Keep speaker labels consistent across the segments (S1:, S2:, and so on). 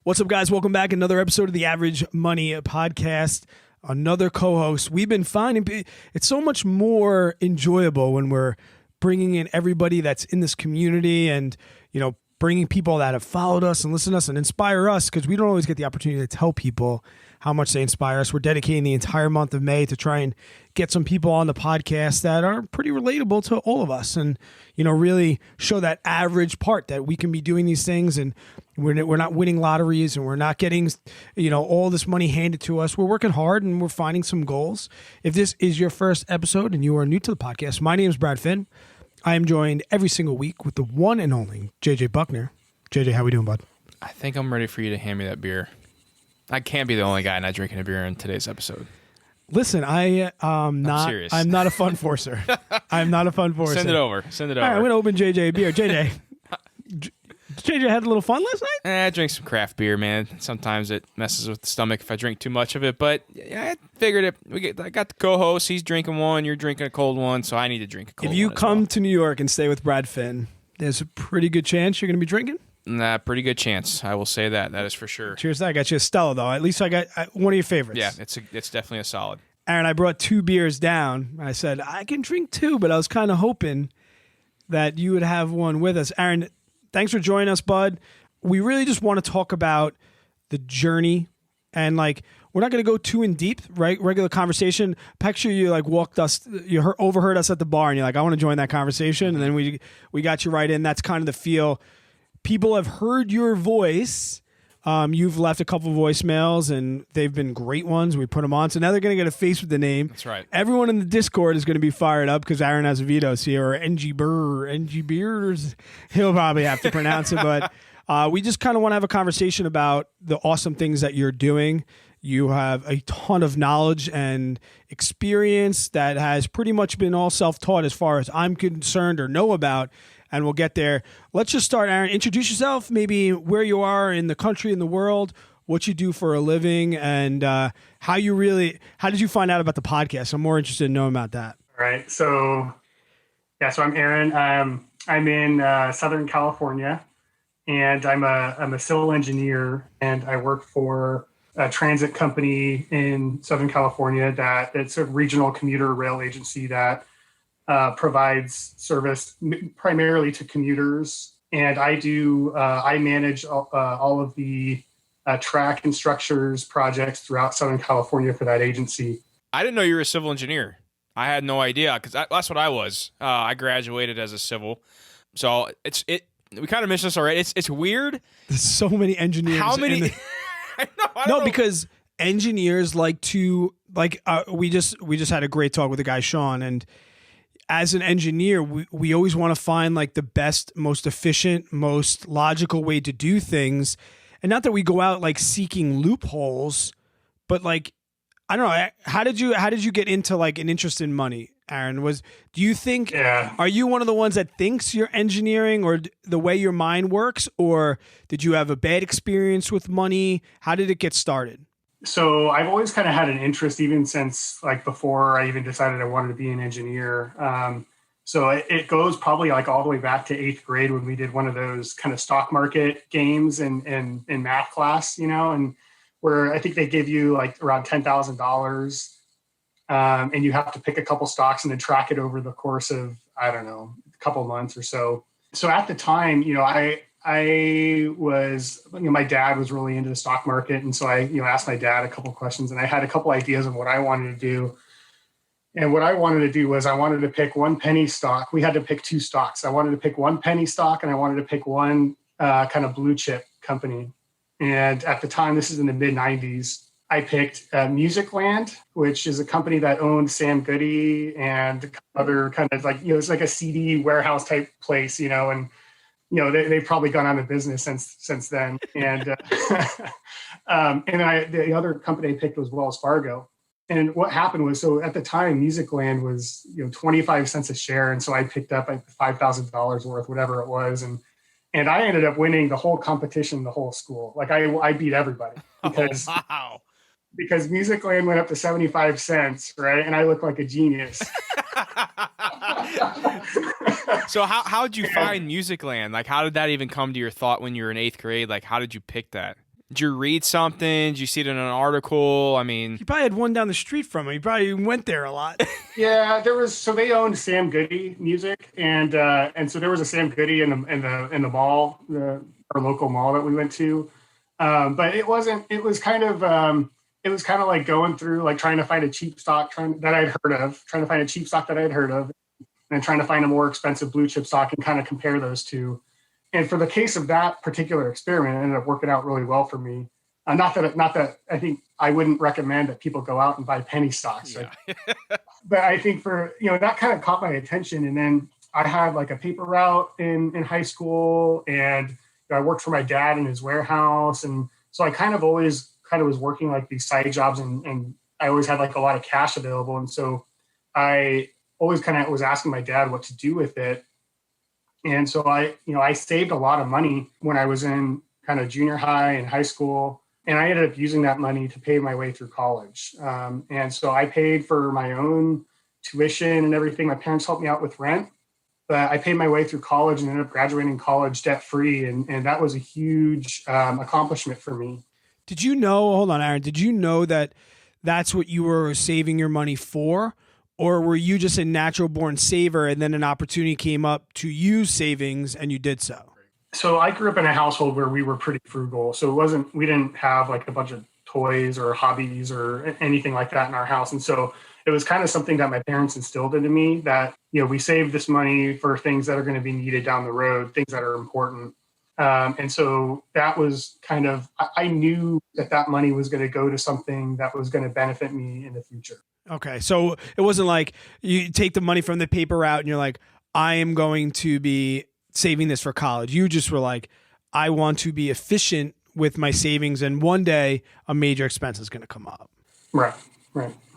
S1: What's up, guys? Welcome back. Another episode of the Average Money Podcast. Another co-host. We've been finding it's so much more enjoyable when we're bringing in everybody that's in this community and, bringing people that have followed us and listened to us and inspire us, because we don't always get the opportunity to tell people how much they inspire us. We're dedicating the entire month of May to try and get some people on the podcast that are pretty relatable to all of us and, really show that average part that we can be doing these things and we're not winning lotteries and we're not getting, all this money handed to us. We're working hard and we're finding some goals. If this is your first episode and you are new to the podcast, my name is Brad Finn. I am joined every single week with the one and only JJ Buckner. JJ, how we doing, bud?
S2: I think I'm ready for you to hand me that beer. I can't be the only guy not drinking a beer in today's episode.
S1: Listen, I'm not a fun forcer. I'm not a fun forcer.
S2: Send it over.
S1: All right, I'm going to open JJ a beer. JJ, JJ had a little fun last night?
S2: I drink some craft beer, man. Sometimes it messes with the stomach if I drink too much of it, but I figured it. I got the co-host. He's drinking one. You're drinking a cold one, so I need to drink a cold one.
S1: If you come to New York and stay with Brad Finn, there's a pretty good chance you're going to be drinking?
S2: Nah, pretty good chance. I will say that. That is for sure.
S1: Cheers to that. I got you a Stella, though. At least I got one of your favorites.
S2: Yeah, it's definitely a solid.
S1: Aaron, I brought 2 beers down. I said, I can drink 2, but I was kind of hoping that you would have one with us. Aaron, thanks for joining us, bud. We really just want to talk about the journey and we're not going to go too in deep, right? Regular conversation. Picture you overheard us at the bar and you're like, I want to join that conversation. And then we got you right in. That's kind of the feel. People have heard your voice. You've left a couple voicemails and they've been great ones. We put them on. So now they're going to get a face with the name.
S2: That's right.
S1: Everyone in the Discord is going to be fired up because Aaron Azevedo's here, or NG Beers. He'll probably have to pronounce it. But we just kind of want to have a conversation about the awesome things that you're doing. You have a ton of knowledge and experience that has pretty much been all self-taught as far as I'm concerned or know about. And we'll get there. Let's just start, Aaron. Introduce yourself, maybe where you are in the country, in the world, what you do for a living, and how did you find out about the podcast? I'm more interested in knowing about that.
S3: All right. So I'm Aaron. I'm in Southern California, and I'm a civil engineer, and I work for a transit company in Southern California it's a regional commuter rail agency that provides service primarily to commuters, and I manage all of the track and structures projects throughout Southern California for that agency.
S2: I didn't know you were a civil engineer. I had no idea because that's what I was. I graduated as a civil, so we kind of missed this already. It's weird.
S1: There's so many engineers.
S2: How many? I don't know.
S1: Because engineers like to we just had a great talk with the guy Sean, and as an engineer, we always want to find the best, most efficient, most logical way to do things. And not that we go out seeking loopholes, but I don't know. How did you get into an interest in money, Aaron? Do you think, are you one of the ones that thinks you're engineering or the way your mind works, or did you have a bad experience with money? How did it get started?
S3: So I've always kind of had an interest, even since before I even decided I wanted to be an engineer. So it goes probably all the way back to 8th grade when we did one of those kind of stock market games in math class, and where I think they give you around $10,000 and you have to pick a couple stocks and then track it over the course of, I don't know, a couple months or so. So at the time, I was, my dad was really into the stock market. And so I, asked my dad a couple questions, and I had a couple ideas of what I wanted to do. And what I wanted to do was I wanted to pick one penny stock. We had to pick 2 stocks. I wanted to pick one penny stock, and I wanted to pick one kind of blue chip company. And at the time, this is in the mid 90s, I picked Musicland, which is a company that owned Sam Goody and other kind of it's like a CD warehouse type place, and they've probably gone out of business since then. And the other company I picked was Wells Fargo. And what happened was, so at the time, Musicland was 25 cents a share, and so I picked up $5,000 worth, whatever it was, and I ended up winning the whole competition, the whole school. I beat everybody because because Musicland went up to 75 cents, right? And I looked like a genius.
S2: So how did you find Musicland? How did that even come to your thought when you were in 8th grade? How did you pick that? Did you read something? Did you see it in an article? I mean,
S1: You probably had one down the street from him. You probably went there a lot.
S3: Yeah, so they owned Sam Goody Music, and so there was a Sam Goody in the mall, our local mall that we went to. But it wasn't. It was kind of like going through, like trying to find a cheap stock that I'd heard of, and trying to find a more expensive blue chip stock and kind of compare those two. And for the case of that particular experiment, it ended up working out really well for me. Not that I think I wouldn't recommend that people go out and buy penny stocks.
S2: yeah.
S3: But I think that kind of caught my attention. And then I had like a paper route in high school, and I worked for my dad in his warehouse. And so I kind of always was working like these side jobs, and I always had like a lot of cash available. And so I always kind of was asking my dad what to do with it. And so I saved a lot of money when I was in kind of junior high and high school. And I ended up using that money to pay my way through college. And so I paid for my own tuition and everything. My parents helped me out with rent, but I paid my way through college and ended up graduating college debt free. And that was a huge accomplishment for me.
S1: Did you know, hold on, Aaron, did you know that that's what you were saving your money for? Or were you just a natural born saver and then an opportunity came up to use savings and you did so?
S3: So I grew up in a household where we were pretty frugal. So we didn't have like a bunch of toys or hobbies or anything like that in our house. And so it was kind of something that my parents instilled into me that, we save this money for things that are going to be needed down the road, things that are important. And so that was kind of, I knew that money was going to go to something that was going to benefit me in the future.
S1: Okay. So it wasn't like you take the money from the paper route and you're like, I am going to be saving this for college. You just were like, I want to be efficient with my savings, and one day a major expense is going to come up.
S3: Right.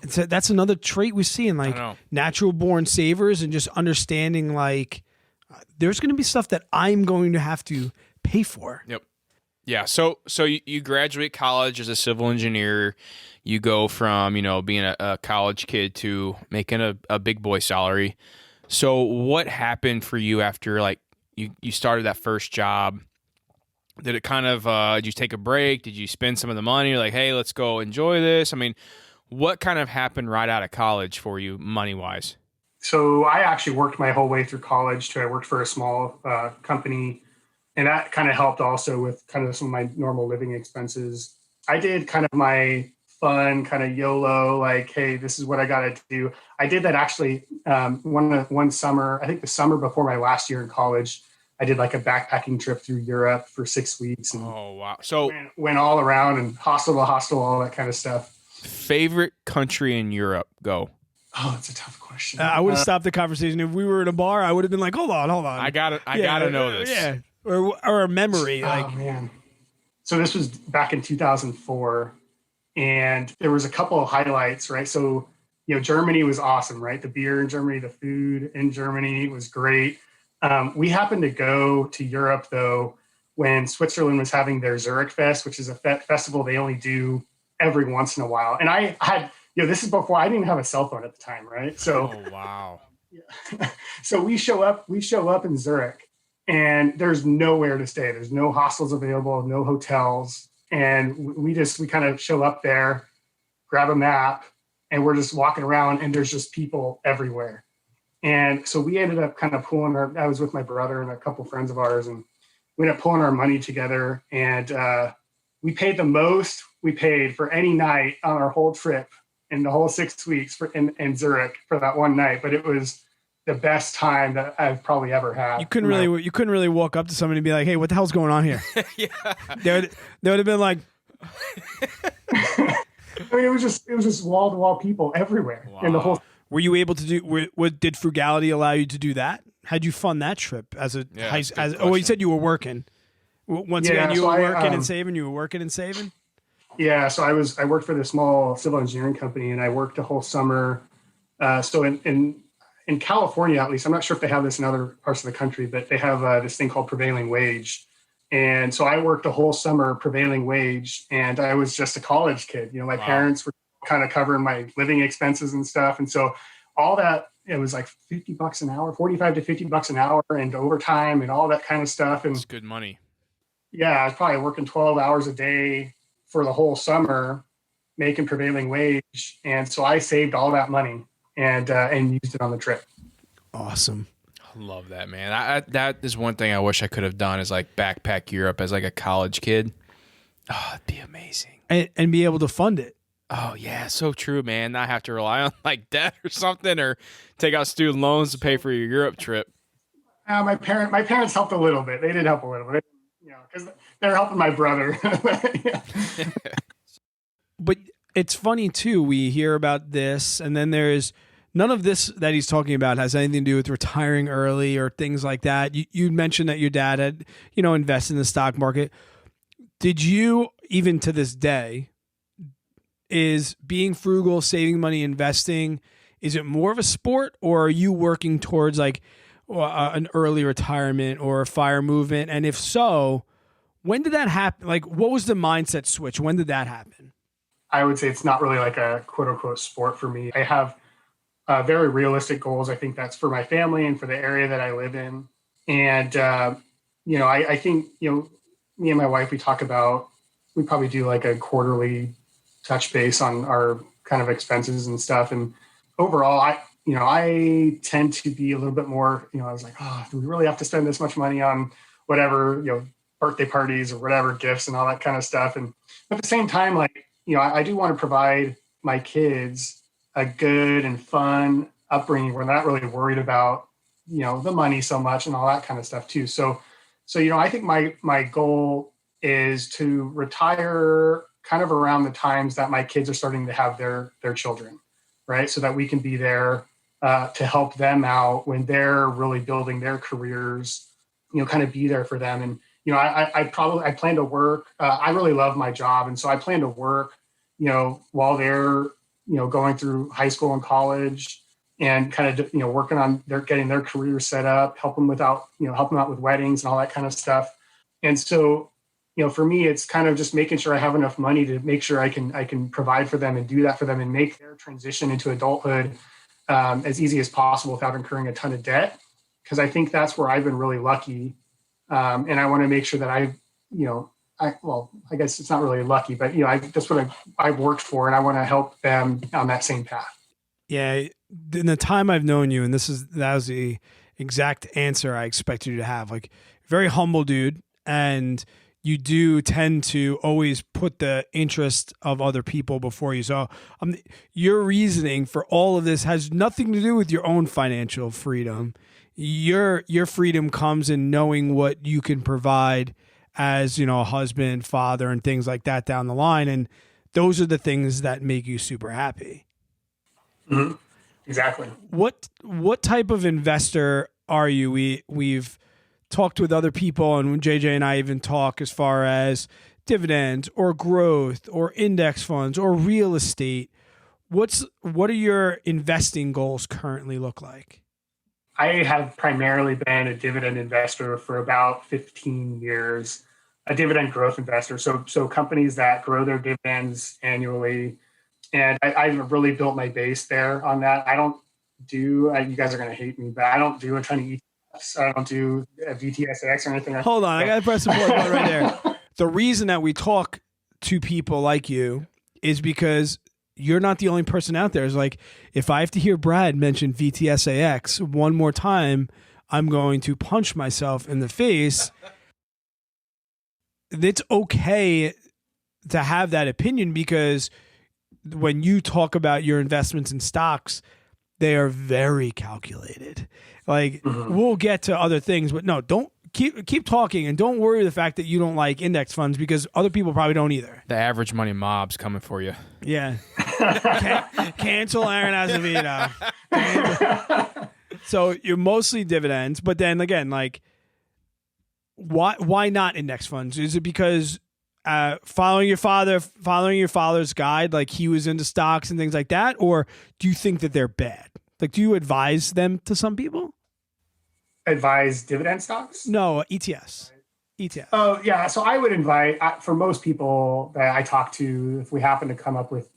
S1: And so that's another trait we see in like natural born savers, and just understanding like there's going to be stuff that I'm going to have to pay for.
S2: Yep. Yeah. So you graduate college as a civil engineer. You go from, being a college kid to making a big boy salary. So what happened for you after like you started that first job? Did it kind of, did you take a break? Did you spend some of the money? You're like, hey, let's go enjoy this. I mean, what kind of happened right out of college for you money wise?
S3: So I actually worked my whole way through college too. I worked for a small company, and that kind of helped also with kind of some of my normal living expenses. I did kind of my fun kind of YOLO, like, hey, this is what I got to do. I did that actually one summer, I think the summer before my last year in college. I did like a backpacking trip through Europe for 6 weeks. And
S2: oh, wow. So
S3: went all around and hostel to hostel, all that kind of stuff.
S2: Favorite country in Europe? Go.
S3: Oh, that's a tough question.
S1: I would have stopped the conversation. If we were at a bar, I would have been like, hold on.
S2: I gotta know this.
S1: Yeah. Or a memory.
S3: Oh, man. So this was back in 2004. And there was a couple of highlights, right? So, Germany was awesome, right? The beer in Germany, the food in Germany was great. We happened to go to Europe, though, when Switzerland was having their Zurich Fest, which is a festival they only do every once in a while. And I had, this is before I didn't have a cell phone at the time, right? So,
S2: oh, wow.
S3: So we show up in Zurich, and there's nowhere to stay. There's no hostels available, no hotels. And we kind of show up there, grab a map, and we're just walking around, and there's just people everywhere. And so we ended up kind of I was with my brother and a couple friends of ours, and we ended up pulling our money together. And we paid the most we paid for any night on our whole trip in the whole 6 weeks in Zurich for that one night. But it was the best time that I've probably ever had.
S1: You couldn't really walk up to somebody and be like, hey, what the hell's going on here?
S2: Yeah.
S1: They would have been like,
S3: I mean, it was just wall to wall people everywhere.
S2: Wow.
S3: In the whole.
S1: Were you able to do? Did frugality allow you to do that? How'd you fund that trip as a you said you were working. Once again, you were working and saving. You were working and saving.
S3: Yeah, so I worked for this small civil engineering company, and I worked a whole summer. So in California, at least, I'm not sure if they have this in other parts of the country, but they have this thing called prevailing wage. And so I worked a whole summer prevailing wage, and I was just a college kid. My parents were kind of covering my living expenses and stuff. And so all that, it was like $50 an hour, $45 to $50 an hour, and overtime and all that kind of stuff. And
S2: it's good money.
S3: yeah, I was probably working 12 hours a day for the whole summer, making prevailing wage. And so I saved all that money and used it on the trip.
S1: Awesome.
S2: I love that, man. That is one thing I wish I could have done is like backpack Europe as like a college kid. Oh, it'd be amazing.
S1: And be able to fund it.
S2: Oh yeah, so true, man. Not have to rely on like debt or something, or take out student loans to pay for your Europe trip.
S3: My parents helped a little bit. They did help a little bit, because they're helping my brother. Yeah.
S1: But it's funny too. We hear about this, and then there's none of this that he's talking about has anything to do with retiring early or things like that. You mentioned that your dad had, invested in the stock market. Did you, even to this day, is being frugal, saving money, investing, is it more of a sport, or are you working towards like an early retirement or a FIRE movement? And if so, when did that happen? Like, what was the mindset switch? When did that happen?
S3: I would say it's not really like a quote unquote sport for me. I have very realistic goals. I think that's for my family and for the area that I live in. And, I think, me and my wife, we probably do like a quarterly touch base on our kind of expenses and stuff. And overall, I tend to be a little bit more, I was like, do we really have to spend this much money on whatever, birthday parties or whatever, gifts and all that kind of stuff. And at the same time, like, I do want to provide my kids a good and fun upbringing where they're not really worried about, the money so much and all that kind of stuff too. So, I think my goal is to retire kind of around the times that my kids are starting to have their children, right? So that we can be there to help them out when they're really building their careers, kind of be there for them. And, I plan to work. I really love my job. And so I plan to work, while they're, going through high school and college and kind of, working on getting their career set up, helping out with weddings and all that kind of stuff. And so, for me, it's kind of just making sure I have enough money to make sure I can provide for them and do that for them and make their transition into adulthood as easy as possible without incurring a ton of debt. Because I think that's where I've been really lucky. And I want to make sure that I guess it's not really lucky, but that's what I've worked for, and I want to help them on that same path.
S1: Yeah, in the time I've known you, and that was the exact answer I expected you to have. Like, very humble dude, and you do tend to always put the interest of other people before you. So your reasoning for all of this has nothing to do with your own financial freedom. Your freedom comes in knowing what you can provide as, a husband, father, and things like that down the line. And those are the things that make you super happy.
S3: Mm-hmm. Exactly.
S1: What type of investor are you? We've talked with other people, and when JJ and I even talk as far as dividends or growth or index funds or real estate. What are your investing goals currently look like?
S3: I have primarily been a dividend investor for about 15 years, a dividend growth investor. So companies that grow their dividends annually. And I've really built my base there on that. I don't do, you guys are going to hate me, but I don't do a ton of ETFs. I don't do a VTSX or anything.
S1: Hold on. I got to press the pause button right there. The reason that we talk to people like you is because you're not the only person out there. It's like, if I have to hear Brad mention VTSAX one more time, I'm going to punch myself in the face. It's okay to have that opinion, because when you talk about your investments in stocks, they are very calculated. Like, we'll get to other things, but no, don't keep talking, and don't worry the fact that you don't like index funds, because other people probably don't either.
S2: The average money mob's coming for you.
S1: Yeah. Cancel Aaron Azevedo. So you're mostly dividends, but then again, like, why not index funds? Is it because following your father's guide, like he was into stocks and things like that, or do you think that they're bad? Like, do you advise them to some people?
S3: Advise dividend stocks?
S1: No, ETFs. ETF.
S3: Oh yeah, so I would invite, for most people that I talk to, if we happen to come up with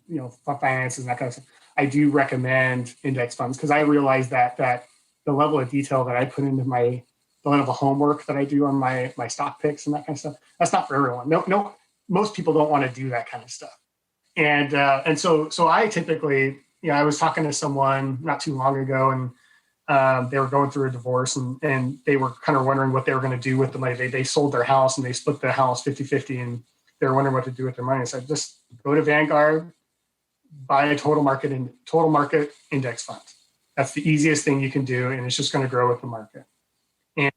S3: finances and that kind of stuff, I do recommend index funds, because I realize that the level of detail that I put into the the level of homework that I do on my stock picks and that kind of stuff. That's not for everyone. No, most people don't want to do that kind of stuff. And so I typically, I was talking to someone not too long ago, and they were going through a divorce, and they were kind of wondering what they were going to do with the money. They sold their house and they split the house 50-50, and they were wondering what to do with their money. So I said, just go to Vanguard, buy a total market index fund. That's the easiest thing you can do, and it's just going to grow with the market. And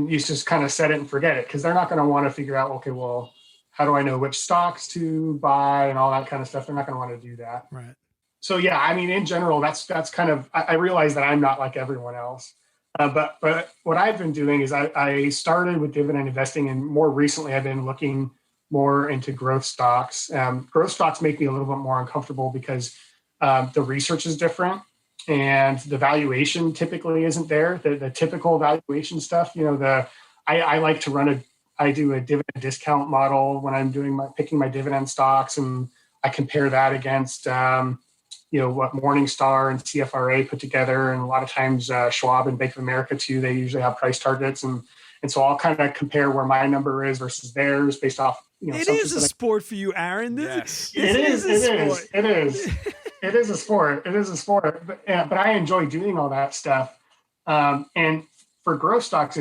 S3: you just kind of set it and forget it, because they're not going to want to figure out, okay, well, how do I know which stocks to buy and all that kind of stuff? They're not going to want to do that.
S1: Right.
S3: So yeah, I mean, in general, that's kind of, I realize that I'm not like everyone else. But what I've been doing is I started with dividend investing, and more recently I've been looking more into growth stocks. Growth stocks make me a little bit more uncomfortable because the research is different and the valuation typically isn't there. The typical valuation stuff, I like to I do a dividend discount model when I'm picking my dividend stocks, and I compare that against what Morningstar and CFRA put together, and a lot of times Schwab and Bank of America too. They usually have price targets, and so I'll kind of compare where my number is versus theirs based off.
S1: It is a sport for you, Aaron.
S2: Yes.
S3: It is a sport. It is a sport, but I enjoy doing all that stuff. And for growth stocks,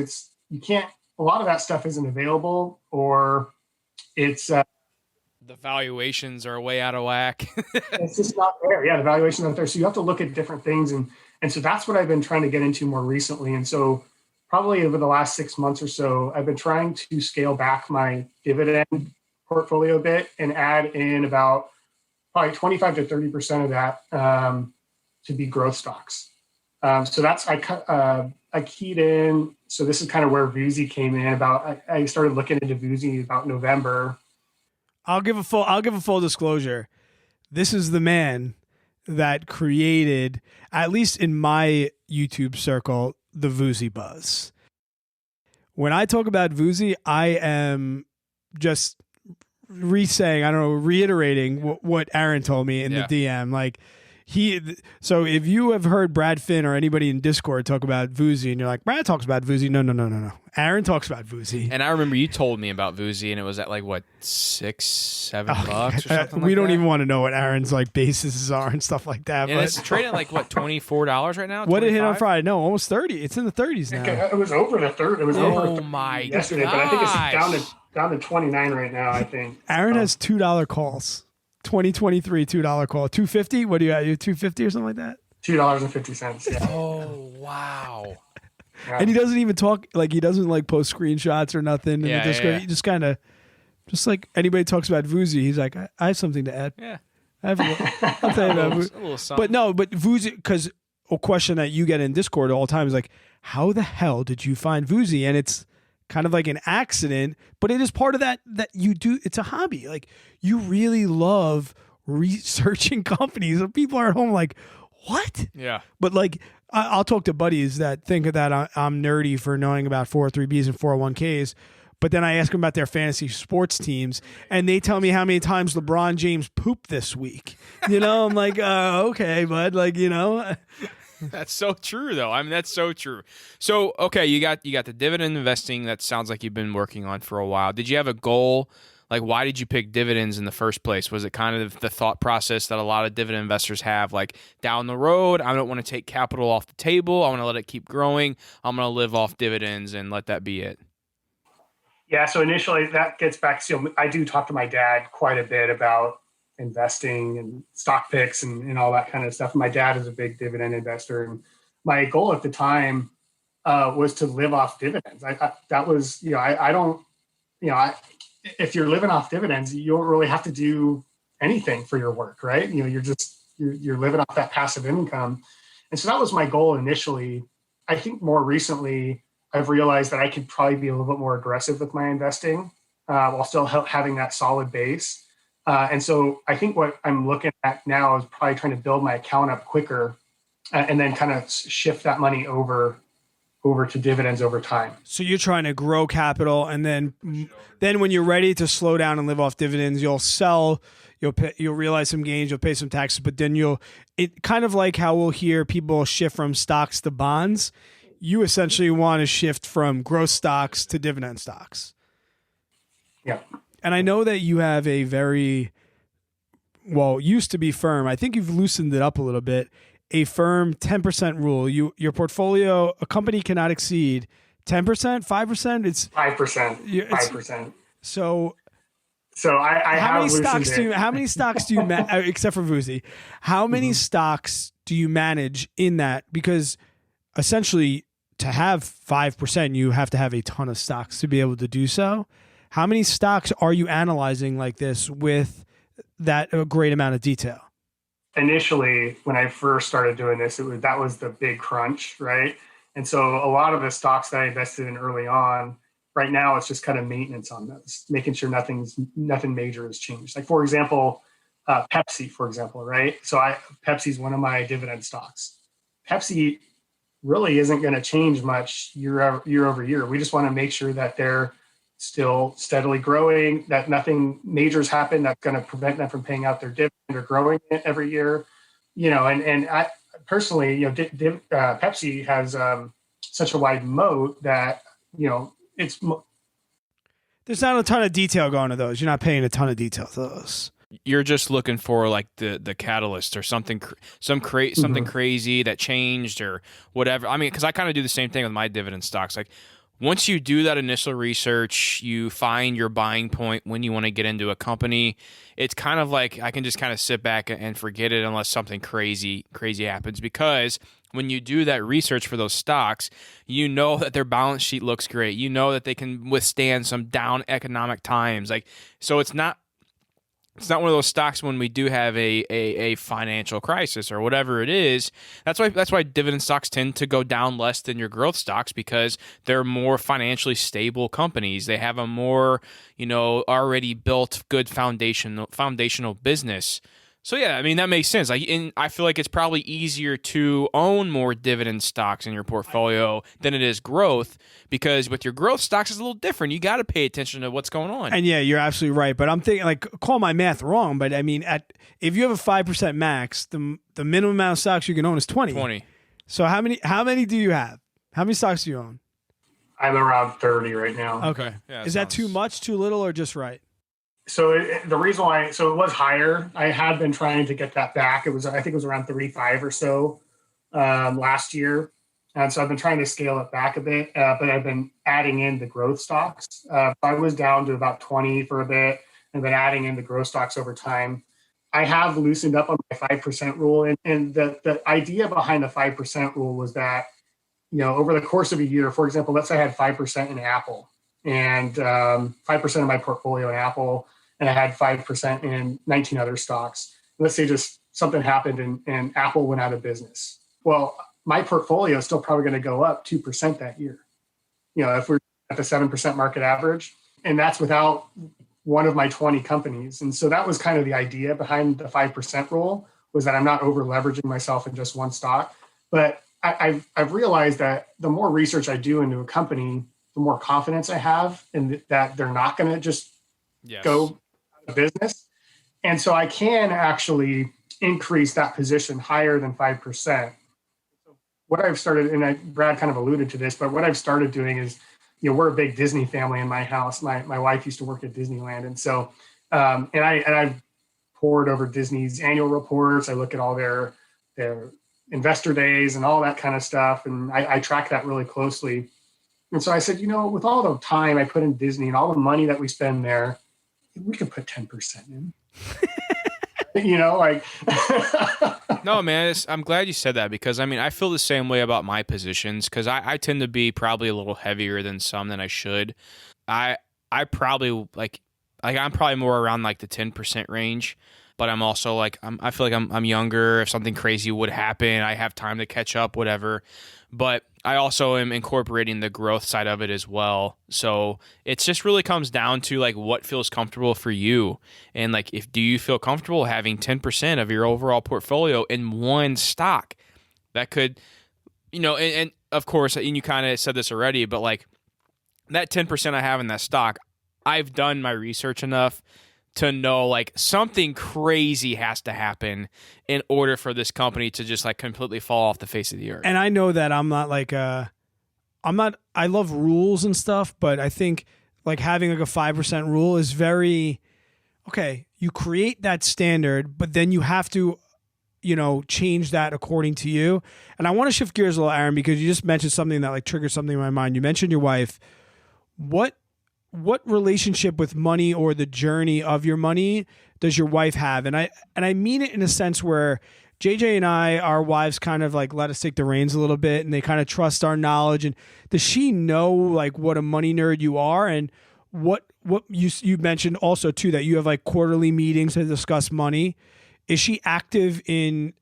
S3: a lot of that stuff isn't available, or it's
S2: the valuations are way out of whack.
S3: It's just not there. Yeah, the valuations aren't there. So you have to look at different things. And so that's what I've been trying to get into more recently. And so probably over the last 6 months or so, I've been trying to scale back my dividend portfolio a bit and add in about probably 25 to 30% of that to be growth stocks. So that's, I keyed in. So this is kind of where Vuzi came in. I started looking into Vuzi about November.
S1: I'll give a full disclosure. This is the man that created, at least in my YouTube circle, the Vuzi buzz. When I talk about Vuzi, I am just reiterating what Aaron told me in the DM. Like, so if you have heard Brad Finn or anybody in Discord talk about Vuzi, and you're like, Brad talks about Vuzi, no. Aaron talks about Vuzi.
S2: And I remember you told me about Vuzi, and it was at like what, $6-7 or something.
S1: We don't even want to know what Aaron's like bases are and stuff like that.
S2: And
S1: but
S2: it's trading at like what, $24 right now?
S1: What did it hit on
S2: 25?
S1: Friday? No, almost 30. It's in the 30s now.
S3: It was over the third. It was over
S2: my
S3: yesterday, but I think it's down to 29 right now. I think
S1: Aaron has $2 calls. 2023 $2 call. 250. What do you got? You 250 or something like that?
S3: $2.50. Yeah.
S2: Oh wow.
S3: Yeah.
S1: And he doesn't even talk, like he doesn't like post screenshots or nothing.
S2: Yeah,
S1: Discord. He just kind of, just like anybody talks about Vuzi, he's like, I have something to add.
S2: Yeah.
S1: I'll tell you about Vuzi.
S2: A little something.
S1: But Vuzi, because a question that you get in Discord all the time is like, how the hell did you find Vuzi? And it's kind of like an accident, but it is part of that you do. It's a hobby. Like, you really love researching companies. So people are at home like, what?
S2: Yeah.
S1: But like, I'll talk to buddies that think that I'm nerdy for knowing about 403Bs and 401Ks. But then I ask them about their fantasy sports teams, and they tell me how many times LeBron James pooped this week. I'm like, okay, bud. Like,
S2: That's so true, though. I mean, that's so true. So, okay, you got the dividend investing that sounds like you've been working on for a while. Did you have a goal? Like, why did you pick dividends in the first place? Was it kind of the thought process that a lot of dividend investors have? Like, down the road, I don't want to take capital off the table. I want to let it keep growing. I'm going to live off dividends and let that be it.
S3: Yeah, so initially that gets back to, I do talk to my dad quite a bit about investing and stock picks and all that kind of stuff. My dad is a big dividend investor, and my goal at the time was to live off dividends. That was, if you're living off dividends, you don't really have to do anything for your work, right? You're living off that passive income. And so that was my goal initially. I think more recently, I've realized that I could probably be a little bit more aggressive with my investing while still having that solid base. And so I think what I'm looking at now is probably trying to build my account up quicker and then kind of shift that money over to dividends over time.
S1: So you're trying to grow capital, and then when you're ready to slow down and live off dividends, you'll sell, you'll realize some gains, you'll pay some taxes, but then it kind of like how we'll hear people shift from stocks to bonds. you essentially want to shift from growth stocks to dividend stocks.
S3: Yeah.
S1: And I know that you have a very, well, used to be firm. I think you've loosened it up a little bit. A firm 10% rule. Your portfolio, a company cannot exceed 10%, 5%. It's
S3: 5%.
S1: It's,
S3: 5%.
S1: So
S3: I
S1: how
S3: have
S1: many stocks
S3: loosened it.
S1: how many stocks do you except for Vuzi? How many stocks do you manage in that? Because essentially, to have 5%, you have to have a ton of stocks to be able to do so. How many stocks are you analyzing like this with that a great amount of detail?
S3: Initially, when I first started doing this, that was the big crunch, right? And so a lot of the stocks that I invested in early on, right now, it's just kind of maintenance on those, making sure nothing major has changed. Like, for example, Pepsi, for example, right? So Pepsi's one of my dividend stocks. Pepsi really isn't going to change much year over year. We just want to make sure that they're still steadily growing, that nothing major's happened that's going to prevent them from paying out their dividend or growing it every year. And I personally, Pepsi has such a wide moat that, it's.
S1: There's not a ton of detail going to those. You're not paying a ton of detail to those.
S2: You're just looking for like the catalyst or something crazy that changed or whatever. I mean, because I kind of do the same thing with my dividend stocks. Like once you do that initial research, you find your buying point when you want to get into a company. It's kind of like I can just kind of sit back and forget it unless something crazy happens, because when you do that research for those stocks, you know that their balance sheet looks great. You know that they can withstand some down economic times. Like, so it's not one of those stocks when we do have a financial crisis or whatever it is. That's why dividend stocks tend to go down less than your growth stocks, because they're more financially stable companies. They have a more, already built good foundational business. So yeah, I mean that makes sense. I feel like it's probably easier to own more dividend stocks in your portfolio than it is growth, because with your growth stocks it's a little different. You got to pay attention to what's going on.
S1: And yeah, you're absolutely right. But I'm thinking, like, call my math wrong, but I mean, if you have a 5% max, the minimum amount of stocks you can own is 20.
S2: 20.
S1: So how many do you have? How many stocks do you own?
S3: I'm around 30 right now.
S1: Okay. Yeah, is that too much, too little, or just right?
S3: So the reason why, it was higher. I had been trying to get that back. I think it was around 35 or so last year. And so I've been trying to scale it back a bit, but I've been adding in the growth stocks. I was down to about 20 for a bit and been adding in the growth stocks over time. I have loosened up on my 5% rule. And the idea behind the 5% rule was that, over the course of a year, for example, let's say I had 5% in Apple and 5% of my portfolio in Apple, and I had 5% in 19 other stocks. Let's say just something happened and Apple went out of business. Well, my portfolio is still probably going to go up 2% that year. If we're at the 7% market average, and that's without one of my 20 companies. And so that was kind of the idea behind the 5% rule, was that I'm not over leveraging myself in just one stock. But I've realized that the more research I do into a company, the more confidence I have in that they're not going to just go out of business. And so I can actually increase that position higher than 5%. What I've started, and Brad kind of alluded to this, but what I've started doing is, we're a big Disney family in my house. My wife used to work at Disneyland. And so, I've pored over Disney's annual reports. I look at all their investor days and all that kind of stuff. And I track that really closely. And so I said, with all the time I put in Disney and all the money that we spend there, we could put 10% in.
S2: No, man, I'm glad you said that, because I feel the same way about my positions, because I tend to be probably a little heavier than I should. I probably I'm probably more around like the 10% range, but I'm also I feel like I'm younger. If something crazy would happen, I have time to catch up, whatever. But I also am incorporating the growth side of it as well. So it just really comes down to what feels comfortable for you. And do you feel comfortable having 10% of your overall portfolio in one stock? That could, and of course, and you kind of said this already, but that 10% I have in that stock, I've done my research enough to know something crazy has to happen in order for this company to just completely fall off the face of the earth.
S1: And I know that I'm not like a I love rules and stuff, but I think like having like a 5% rule is very, okay, you create that standard, but then you have to, change that according to you. And I want to shift gears a little, Aaron, because you just mentioned something that like triggered something in my mind. You mentioned your wife. What relationship with money or the journey of your money does your wife have? And I mean it in a sense where JJ and I, our wives kind of like let us take the reins a little bit and they kind of trust our knowledge. And does she know like what a money nerd you are? And what you mentioned also too, that you have like quarterly meetings to discuss money. Is she active in,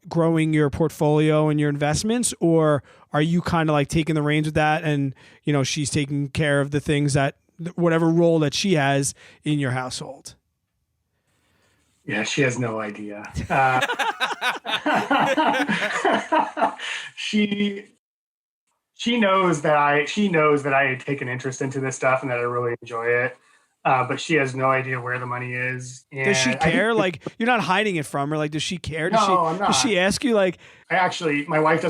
S1: growing your portfolio and your investments, or are you kind of like taking the reins with that and, she's taking care of the things that whatever role that she has in your household?
S3: Yeah, she has no idea. She knows that I had taken interest into this stuff and that I really enjoy it. But she has no idea where the money is. And
S1: does she care? Like, you're not hiding it from her. Like, does she care?
S3: I'm not.
S1: Does she ask you like,
S3: my wife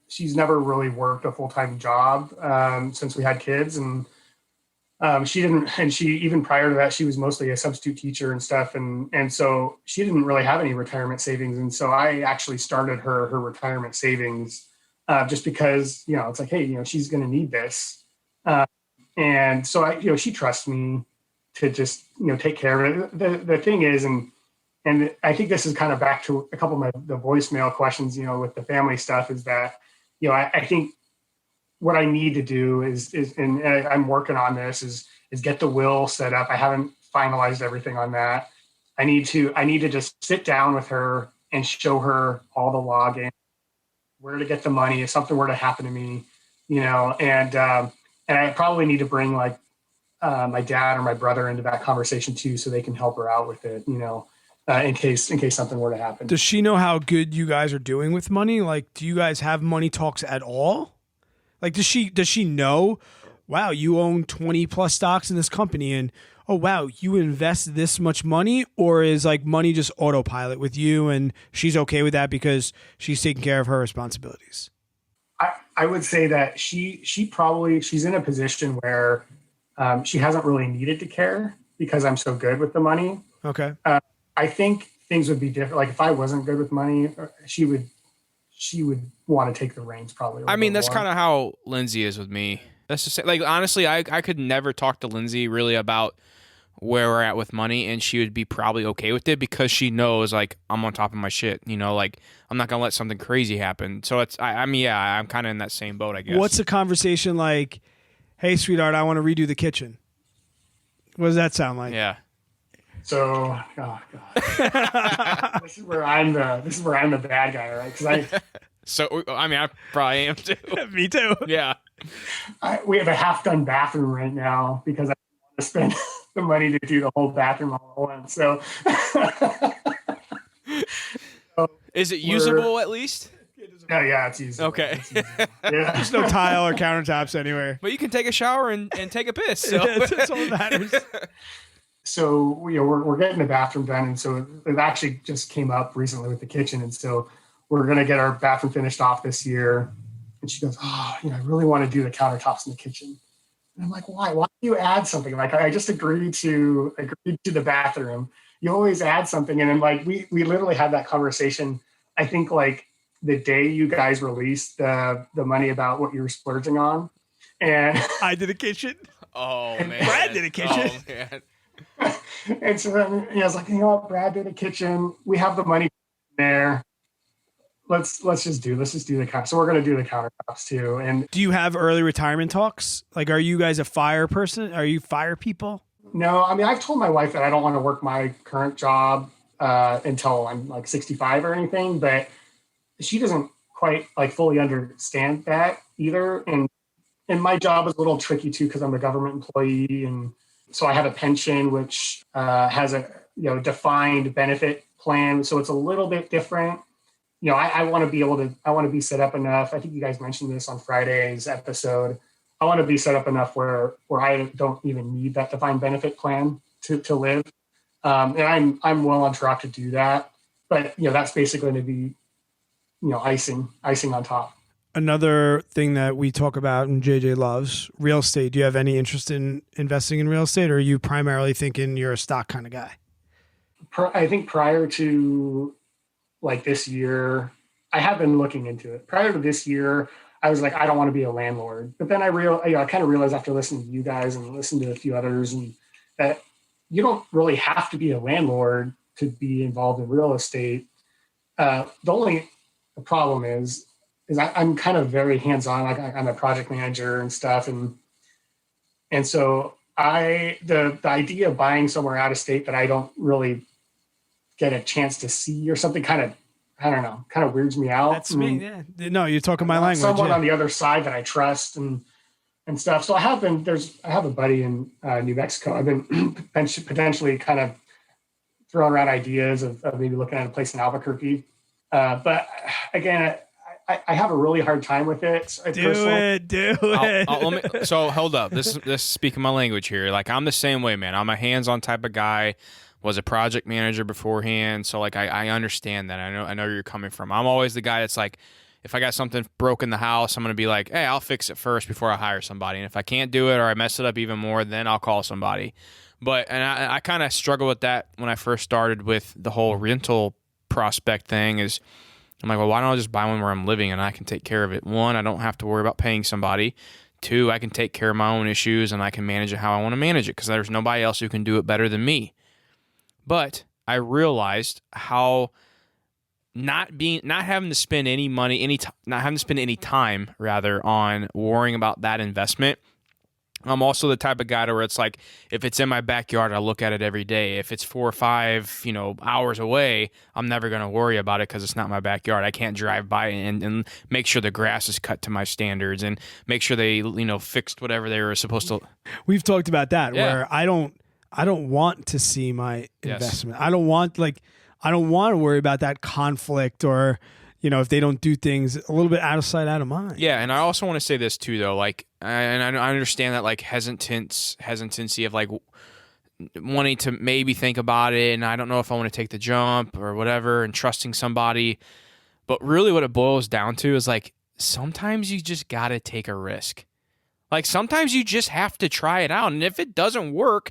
S3: she's never really worked a full-time job since we had kids. And she didn't, and she, even prior to that, she was mostly a substitute teacher and stuff. And so she didn't really have any retirement savings. And so I actually started her retirement savings just because, it's like, hey, she's going to need this. And so she trusts me to just, take care of it. The thing is, and I think this is kind of back to a couple of the voicemail questions, with the family stuff, is that, I think what I need to do is and I'm working on this, is get the will set up. I haven't finalized everything on that. I need to just sit down with her and show her all the login, where to get the money if something were to happen to me, and I probably need to bring like my dad or my brother into that conversation too, so they can help her out with it, in case something were to happen.
S1: Does she know how good you guys are doing with money? Like, do you guys have money talks at all? Like, does she know, wow, you own 20 plus stocks in this company, and oh wow, you invest this much money? Or is like money just autopilot with you and she's okay with that because she's taking care of her responsibilities?
S3: I would say that she's in a position where she hasn't really needed to care because I'm so good with the money.
S1: Okay.
S3: I think things would be different. Like if I wasn't good with money, she would want to take the reins probably.
S2: I mean, that's kind of how Lindsay is with me. That's just like, honestly, I could never talk to Lindsay really about where we're at with money, and she would be probably okay with it because she knows like I'm on top of my shit, like I'm not gonna let something crazy happen. So I'm kind of in that same boat, I guess.
S1: What's a conversation like, hey sweetheart, I want to redo the kitchen? What does that sound like?
S2: Yeah.
S3: So, oh God, this is where I'm the bad guy, right? Because
S2: I probably am too.
S1: Me too.
S2: Yeah.
S3: We have a half-done bathroom right now because I want to spend the money to do the whole bathroom all at once. So,
S2: is it usable at least?
S3: Yeah, it's usable.
S2: Okay.
S3: It's usable. Yeah.
S1: There's no tile or countertops anywhere.
S2: But you can take a shower and take a piss. So.
S1: That's all that matters.
S3: So we're getting the bathroom done, and so it actually just came up recently with the kitchen, and so we're gonna get our bathroom finished off this year. And she goes, "Oh, I really want to do the countertops in the kitchen." And I'm like, "Why? Why do you add something? Like I just agreed to the bathroom. You always add something." And then like we literally had that conversation. I think like the day you guys released the money about what you were splurging on, and
S1: I did a kitchen.
S2: Oh man,
S1: Brad did a kitchen.
S2: Oh man.
S3: And so then I was like, what? Brad did a kitchen. We have the money there. Let's just do the counter. So we're going to do the countertops too. And
S1: do you have early retirement talks? Like, are you guys a fire person? Are you fire people?
S3: No, I mean, I've told my wife that I don't want to work my current job until I'm like 65 or anything, but she doesn't quite like fully understand that either. And my job is a little tricky too, because I'm a government employee. And so I have a pension, which has a defined benefit plan. So it's a little bit different. I want to be set up enough. I think you guys mentioned this on Friday's episode. I want to be set up enough where I don't even need that defined benefit plan to live. And I'm well on track to do that. But that's basically going to be icing on top.
S1: another thing that we talk about and JJ loves, real estate. Do you have any interest in investing in real estate, or are you primarily thinking you're a stock kind of guy?
S3: I think prior to like this year, I have been looking into it. Prior to this year, I was like, I don't want to be a landlord. But then I kind of realized after listening to you guys and listening to a few others, and that you don't really have to be a landlord to be involved in real estate. The only problem is I'm kind of very hands-on. Like I'm a project manager and stuff, and so the idea of buying somewhere out of state that I don't really get a chance to see or something kind of weirds me out.
S1: That's me. Yeah. No, you're talking my language.
S3: Someone on the other side that I trust and stuff. So I have a buddy in New Mexico. I've been potentially kind of throwing around ideas of maybe looking at a place in Albuquerque. But again, I have a really hard time with it.
S1: Do it.
S2: So hold up. This is speaking my language here. Like I'm the same way, man. I'm a hands-on type of guy. Was a project manager beforehand, so like I understand that. I know where you're coming from. I'm always the guy that's like, if I got something broke in the house, I'm gonna be like, hey, I'll fix it first before I hire somebody. And if I can't do it or I mess it up even more, then I'll call somebody. But I kind of struggle with that when I first started with the whole rental prospect thing. Is I'm like, well, why don't I just buy one where I'm living and I can take care of it? One, I don't have to worry about paying somebody. Two, I can take care of my own issues and I can manage it how I want to manage it because there's nobody else who can do it better than me. But I realized how not having to spend any money, not having to spend any time rather on worrying about that investment. I'm also the type of guy where it's like, if it's in my backyard, I look at it every day. If it's 4 or 5, hours away, I'm never going to worry about it because it's not my backyard. I can't drive by and make sure the grass is cut to my standards and make sure they, fixed whatever they were supposed to.
S1: We've talked about that where I don't want to see my investment. Yes. I don't want to worry about that conflict or, if they don't do things a little bit out of sight, out of mind.
S2: Yeah. And I also want to say this too, though, like, and I understand that like hesitancy of like wanting to maybe think about it. And I don't know if I want to take the jump or whatever and trusting somebody, but really what it boils down to is like, sometimes you just got to take a risk. Like sometimes you just have to try it out. And if it doesn't work,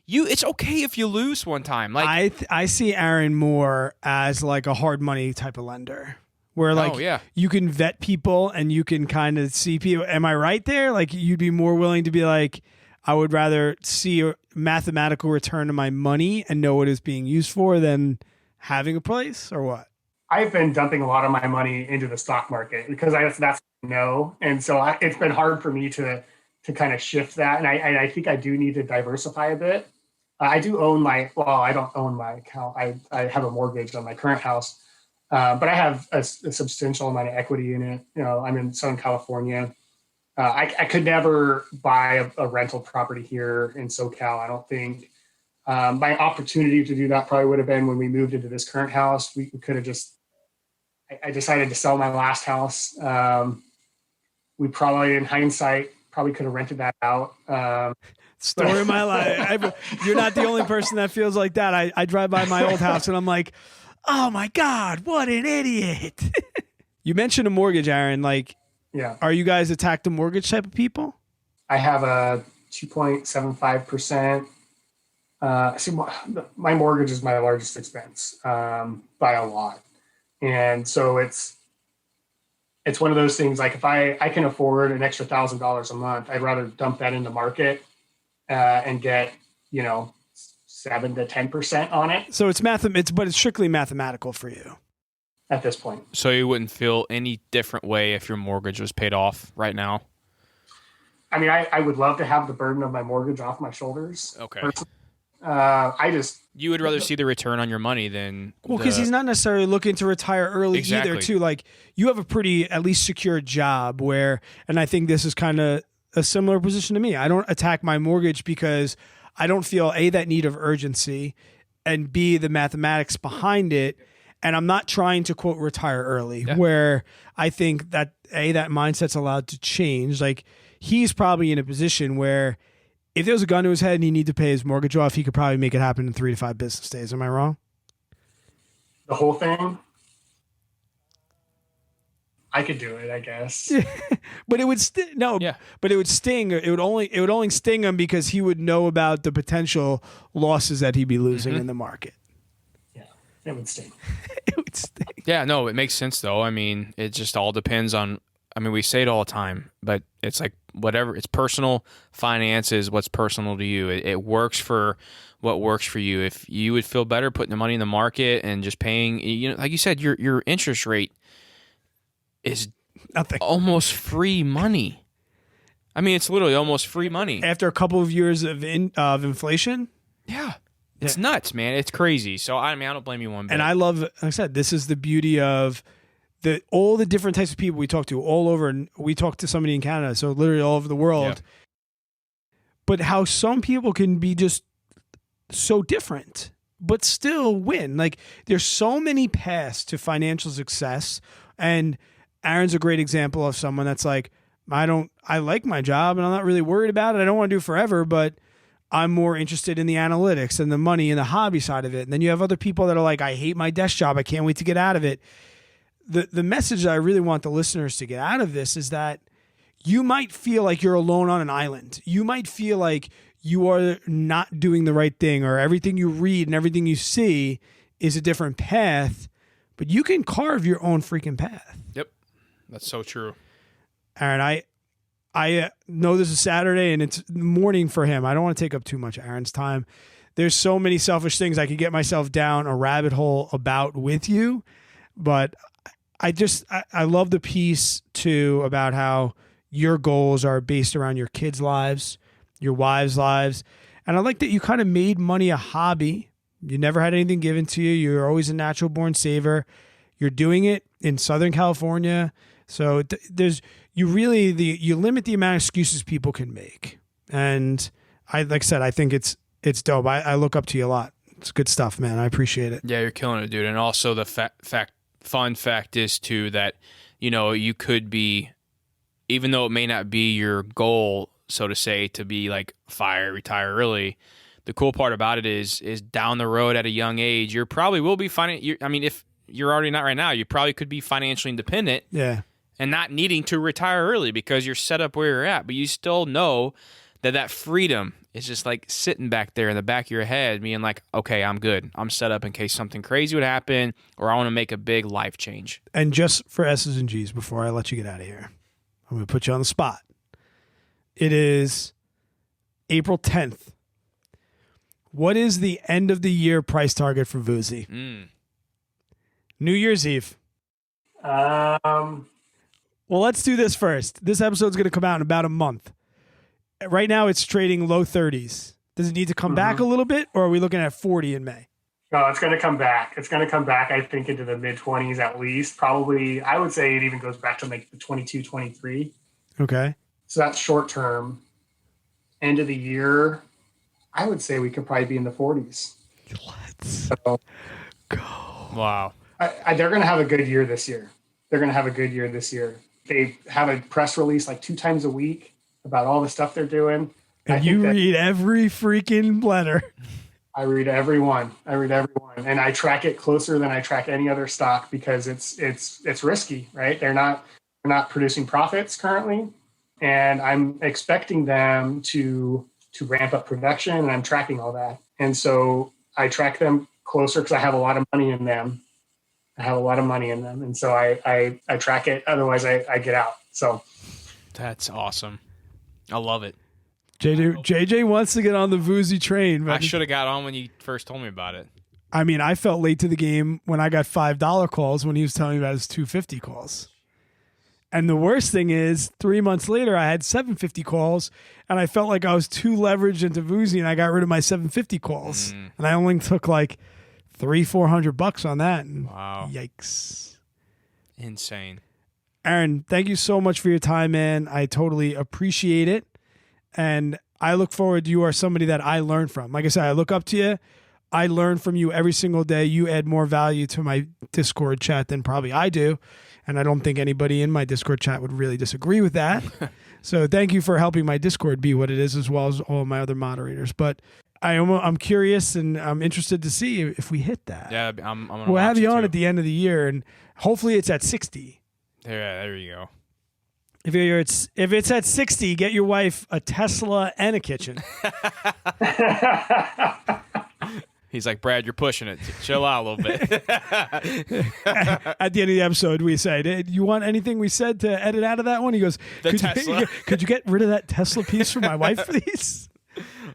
S2: it's okay if you lose one time. Like
S1: I see Aaron more as like a hard money type of lender, where like you can vet people and you can kind of see people. Am I right there? Like you'd be more willing to be like, I would rather see a mathematical return on my money and know what it's being used for than having a place, or what?
S3: I've been dumping a lot of my money into the stock market because that's no, and so it's been hard for me to kind of shift that, and I think I do need to diversify a bit. I do own I don't own my account. I have a mortgage on my current house, but I have a substantial amount of equity in it. I'm in Southern California. I could never buy a rental property here in SoCal. I don't think. My opportunity to do that probably would have been when we moved into this current house. We could have I decided to sell my last house. We probably, in hindsight, could have rented that out.
S1: Story of my life. You're not the only person that feels like that. I drive by my old house and I'm like, oh my God, what an idiot. You mentioned a mortgage, Aaron. Like, are you guys attack the mortgage type of people?
S3: I have a 2.75%. My mortgage is my largest expense by a lot. And so it's one of those things, like if I can afford an extra $1,000 a month, I'd rather dump that in the market and get, 7 to 10% on it.
S1: So but it's strictly mathematical for you
S3: at this point.
S2: So you wouldn't feel any different way if your mortgage was paid off right now?
S3: I mean, I would love to have the burden of my mortgage off my shoulders.
S2: Okay. You would rather see the return on your money than
S1: because he's not necessarily looking to retire early either. Too, like you have a pretty at least secure job and I think this is kind of a similar position to me. I don't attack my mortgage because I don't feel A, that need of urgency, and B, the mathematics behind it. And I'm not trying to quote retire early, where I think that that mindset's allowed to change. Like he's probably in a position where if there was a gun to his head and he needed to pay his mortgage off, he could probably make it happen in 3 to 5 business days. Am I wrong?
S3: The whole thing? I could do it, I guess.
S1: But it would but it would sting. It would only sting him because he would know about the potential losses that he'd be losing in the market.
S3: Yeah, it would sting.
S1: It would sting.
S2: Yeah, no, it makes sense though. I mean, it just all depends on. I mean, we say it all the time, but it's like whatever. It's personal finance is what's personal to you. It works for what works for you. If you would feel better putting the money in the market and just paying, like you said, your interest rate is
S1: Nothing.
S2: almost free money. I mean, it's literally almost free money.
S1: After a couple of years of inflation.
S2: Yeah. It's nuts, man. It's crazy. So, I mean, I don't blame you one bit.
S1: And I love, like I said, this is the beauty of all the different types of people we talk to all over. And we talk to somebody in Canada, so literally all over the world. Yeah. But how some people can be just so different, but still win. Like, there's so many paths to financial success. And Aaron's a great example of someone that's like, I like my job and I'm not really worried about it. I don't want to do it forever, but I'm more interested in the analytics and the money and the hobby side of it. And then you have other people that are like, I hate my desk job. I can't wait to get out of it. The message that I really want the listeners to get out of this is that you might feel like you're alone on an island. You might feel like you are not doing the right thing, or everything you read and everything you see is a different path, but you can carve your own freaking path.
S2: Yep. That's so true.
S1: Aaron, I know this is Saturday and it's morning for him. I don't want to take up too much of Aaron's time. There's so many selfish things I could get myself down a rabbit hole about with you, but I love the piece too about how your goals are based around your kids' lives, your wives' lives. And I like that you kind of made money a hobby. You never had anything given to you. You're always a natural born saver. You're doing it in Southern California. So you limit the amount of excuses people can make. And like I said, I think it's dope. I look up to you a lot. It's good stuff, man. I appreciate it.
S2: Yeah, you're killing it, dude. And also the fun fact is too that, you could be, even though it may not be your goal, so to say, to be like retire early, the cool part about it is down the road at a young age, you probably will be if you're already not right now, you probably could be financially independent.
S1: Yeah.
S2: And not needing to retire early because you're set up where you're at, but you still know that freedom is just like sitting back there in the back of your head, being like, okay, I'm good. I'm set up in case something crazy would happen, or I want to make a big life change.
S1: And just for S's and G's, before I let you get out of here, I'm going to put you on the spot. It is April 10th. What is the end of the year price target for Vuzi? New Year's Eve. Well, let's do this first. This episode's going to come out in about a month. Right now, it's trading low 30s. Does it need to come back a little bit, or are we looking at 40 in May?
S3: No, it's going to come back. It's going to come back, I think, into the mid-20s at least. Probably, I would say it even goes back to like the 22, 23.
S1: Okay.
S3: So that's short term. End of the year, I would say we could probably be in the 40s.
S1: Let's go.
S2: Wow.
S3: They're going to have a good year this year. They have a press release like 2 times a week about all the stuff they're doing.
S1: And you read every freaking letter.
S3: I read every one. And I track it closer than I track any other stock because it's risky, right? They're not producing profits currently. And I'm expecting them to ramp up production, and I'm tracking all that. And so I track them closer because I have a lot of money in them. And so I track it. Otherwise, I get out. So
S2: that's awesome. I love it.
S1: JJ wants to get on the Vuzi train.
S2: I should have got on when you first told me about it.
S1: I mean, I felt late to the game when I got $5 calls when he was telling me about his $2.50 calls. And the worst thing is, 3 months later, I had $7.50 calls, and I felt like I was too leveraged into Vuzi, and I got rid of my $7.50 calls. And I only took like $300-400 on that. And
S2: wow.
S1: Yikes.
S2: Insane.
S1: Aaron, thank you so much for your time, man. I totally appreciate it. And I look forward. You are somebody that I learn from. Like I said, I look up to you. I learn from you every single day. You add more value to my Discord chat than probably I do. And I don't think anybody in my Discord chat would really disagree with that. So thank you for helping my Discord be what it is, as well as all my other moderators. But I'm curious and I'm interested to see if we hit that.
S2: Yeah,
S1: we'll have you on at the end of the year, and hopefully it's at 60.
S2: There you go.
S1: If it's at 60, get your wife a Tesla and a kitchen.
S2: He's like, Brad, you're pushing it. Chill out a little bit.
S1: At the end of the episode, we say, "Do you want anything we said to edit out of that one?" He goes,
S2: Tesla.
S1: Could you get rid of that Tesla piece for my wife, please?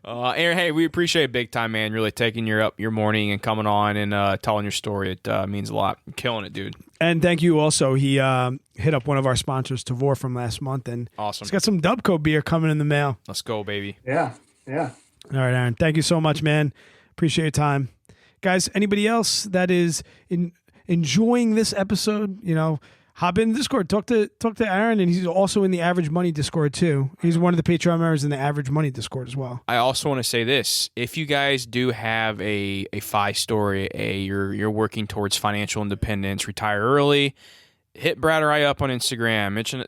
S2: Aaron, hey, we appreciate it big time, man. Really taking your morning and coming on and telling your story. It means a lot. You're killing it, dude.
S1: And thank you also. He hit up one of our sponsors, Tavor, from last month, and
S2: awesome.
S1: He's got some Dubco beer coming in the mail.
S2: Let's go, baby.
S3: Yeah.
S1: All right, Aaron. Thank you so much, man. Appreciate your time. Guys, anybody else that is enjoying this episode, hop in the Discord. Talk to Aaron, and he's also in the Average Money Discord too. He's one of the Patreon members in the Average Money Discord as well.
S2: I also want to say this: if you guys do have a FI story, you're working towards financial independence, retire early, hit Brad or I up on Instagram. Mention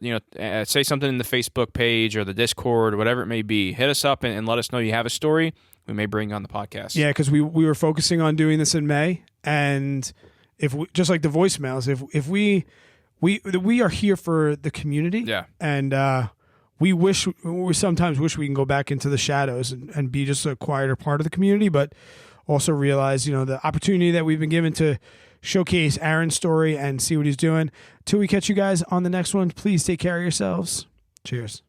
S2: say something in the Facebook page or the Discord or whatever it may be. Hit us up and let us know you have a story. We may bring you on the podcast.
S1: Yeah, because we were focusing on doing this in May, and if we, just like the voicemails, if we are here for the community,
S2: yeah,
S1: and we sometimes wish we can go back into the shadows and be just a quieter part of the community, but also realize the opportunity that we've been given to showcase Aaron's story and see what he's doing. Till we catch you guys on the next one, please take care of yourselves. Cheers.